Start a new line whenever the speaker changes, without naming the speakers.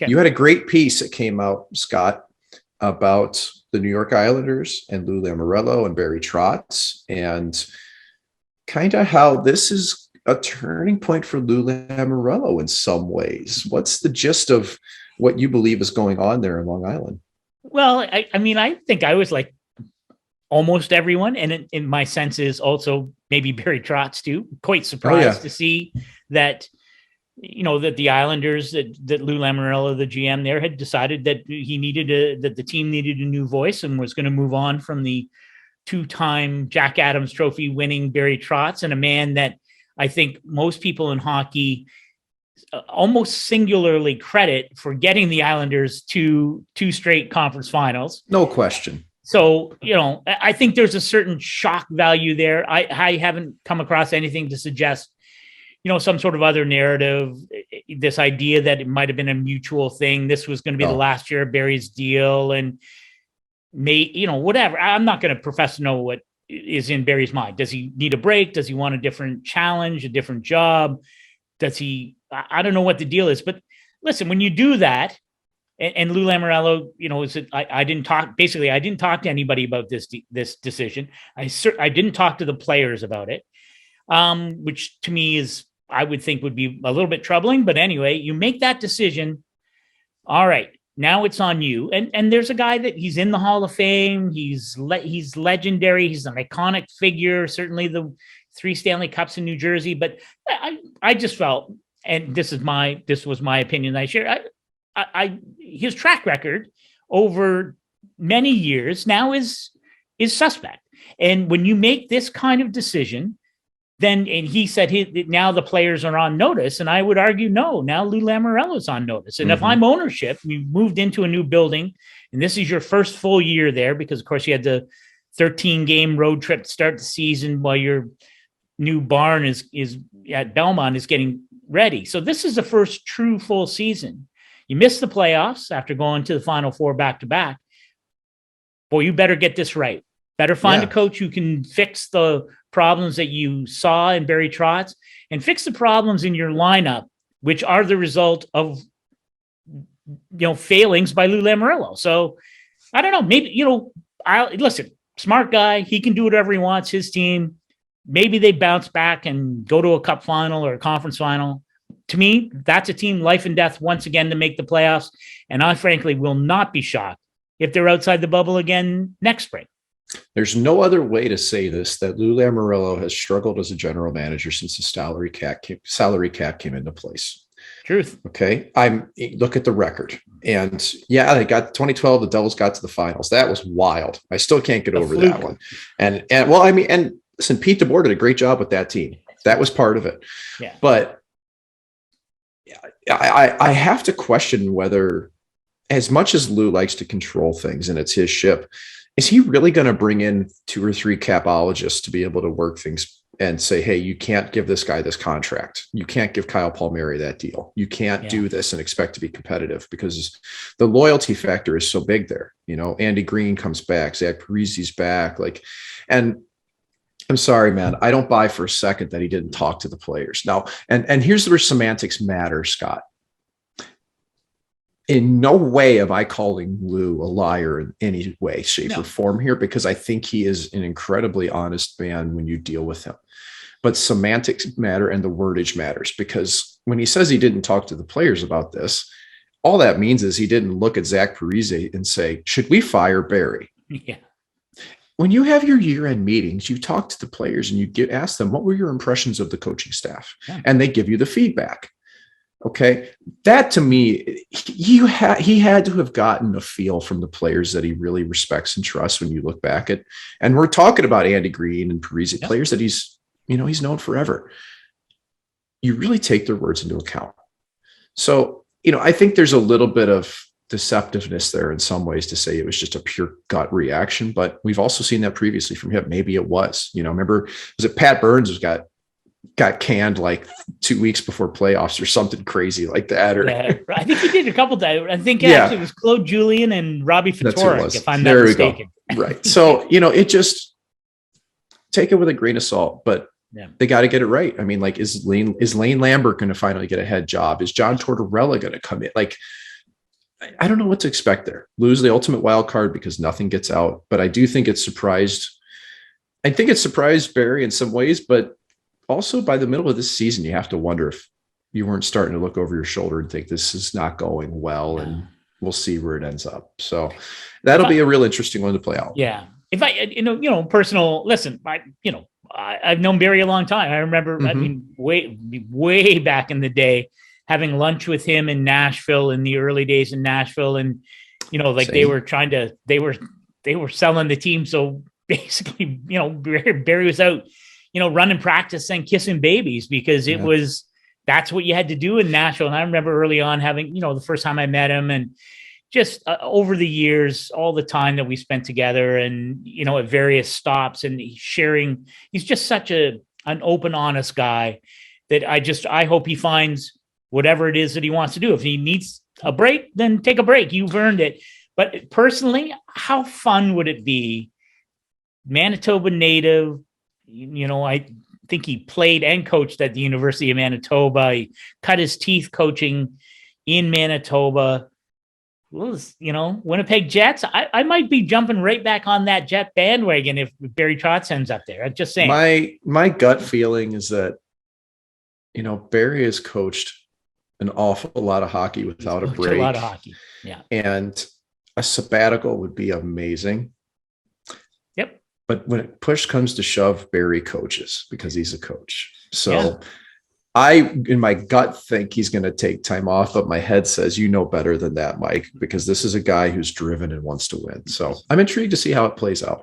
You had a great piece that came out, Scott, about the New York Islanders and Lou Lamoriello and Barry Trotz, and kind of how this is a turning point for Lou Lamoriello in some ways. What's the gist of what you believe is going on there in Long Island?
Well, I mean, I think I was like almost everyone, and in my sense is also maybe Barry Trotz too. Quite surprised to see that, that the Islanders, that Lou Lamoriello, the GM there, had decided that that the team needed a new voice and was going to move on from the two-time Jack Adams Trophy winning Barry Trotz, and a man that I think most people in hockey almost singularly credit for getting the Islanders to two straight conference finals.
No question.
So, I think there's a certain shock value there. I haven't come across anything to suggest, some sort of other narrative, this idea that it might have been a mutual thing. This was going to be the last year of Barry's deal and whatever. I'm not going to profess to know what is in Barry's mind. Does he need a break? Does he want a different challenge, a different job? I don't know what the deal is, but listen, when you do that, and Lou Lamoriello, I didn't talk to anybody about this decision. I didn't talk to the players about it, which to me I would think would be a little bit troubling. But anyway, you make that decision. All right, now it's on you. And there's a guy that he's in the Hall of Fame. He's legendary. He's an iconic figure. Certainly the 3 Stanley Cups in New Jersey. But I just felt, and this was my opinion I share. His track record over many years now is suspect. And when you make this kind of decision, and he said now the players are on notice, and I would argue no, now Lou Lamoriello is on notice. And if I'm ownership, you moved into a new building, and this is your first full year there, because of course you had the 13-game road trip to start the season while your new barn is at Belmont is getting ready. So this is the first true full season. You missed the playoffs after going to the Final Four back-to-back. Boy, you better get this right. Better find a coach who can fix the problems that you saw in Barry Trotz and fix the problems in your lineup, which are the result of, failings by Lou Lamoriello. So I don't know. Maybe, listen, smart guy. He can do whatever he wants. His team, maybe they bounce back and go to a cup final or a conference final. To me, that's a team life and death once again to make the playoffs. And I frankly will not be shocked if they're outside the bubble again next spring.
There's no other way to say this, that Lou Lamoriello has struggled as a general manager since the salary cap came into place.
Truth.
Okay. Look at the record. And they got 2012, the Devils got to the finals. That was wild. I still can't get over that one. And listen, Pete DeBoer did a great job with that team. That was part of it.
Yeah.
But I have to question whether, as much as Lou likes to control things and it's his ship, is he really going to bring in 2 or 3 capologists to be able to work things and say, hey, you can't give this guy this contract. You can't give Kyle Palmieri that deal. You can't do this and expect to be competitive, because the loyalty factor is so big there. Andy Green comes back, Zach Parise back, and I'm sorry, man, I don't buy for a second that he didn't talk to the players. Now, and here's where semantics matter, Scott. In no way am I calling Lou a liar in any way, shape, or form here, because I think he is an incredibly honest man when you deal with him. But semantics matter and the wordage matters, because when he says he didn't talk to the players about this, all that means is he didn't look at Zach Parise and say, should we fire Barry?
Yeah.
When you have your year-end meetings, you talk to the players and you ask them, what were your impressions of the coaching staff? Yeah. And they give you the feedback. Okay. That to me, he had to have gotten a feel from the players that he really respects and trusts when you look back at, and we're talking about Andy Green and Parise, players that he's known forever. You really take their words into account. So, I think there's a little bit of deceptiveness there in some ways to say it was just a pure gut reaction, but we've also seen that previously from him. Maybe it was, remember, was it Pat Burns got canned like 2 weeks before playoffs or something crazy like that? Or
I think he did a couple times. I think actually it was Claude Julien and Robbie Fatorik, if I'm not mistaken.
Right. So, it just take it with a grain of salt, but they got to get it right. I mean, is Lane Lambert going to finally get a head job? Is John Tortorella going to come in? I don't know what to expect there. Lose the ultimate wild card because nothing gets out. But I do think it surprised. I think it surprised Barry in some ways, but also by the middle of this season, you have to wonder if you weren't starting to look over your shoulder and think this is not going well, and we'll see where it ends up. So that'll be a real interesting one to play out.
Yeah. If I, personal, listen, I've known Barry a long time. I remember, I mean, way back in the day, having lunch with him in Nashville in the early days in Nashville. And, they were selling the team. So basically, Barry was out, running practice and kissing babies because that's what you had to do in Nashville. And I remember early on having, the first time I met him, and just over the years, all the time that we spent together and, at various stops and sharing, he's just such an open, honest guy that I hope he finds whatever it is that he wants to do. If he needs a break, then take a break. You've earned it. But personally, how fun would it be? Manitoba native, I think he played and coached at the University of Manitoba. He cut his teeth coaching in Manitoba. Winnipeg Jets. I might be jumping right back on that Jet bandwagon if Barry Trotz ends up there. I'm just saying.
My gut feeling is that, Barry has coached an awful lot of hockey without a break.
A lot of hockey. Yeah.
And a sabbatical would be amazing.
Yep.
But when push comes to shove, Barry coaches because he's a coach. So I, in my gut, think he's going to take time off, but my head says, better than that, Mike, because this is a guy who's driven and wants to win. So I'm intrigued to see how it plays out.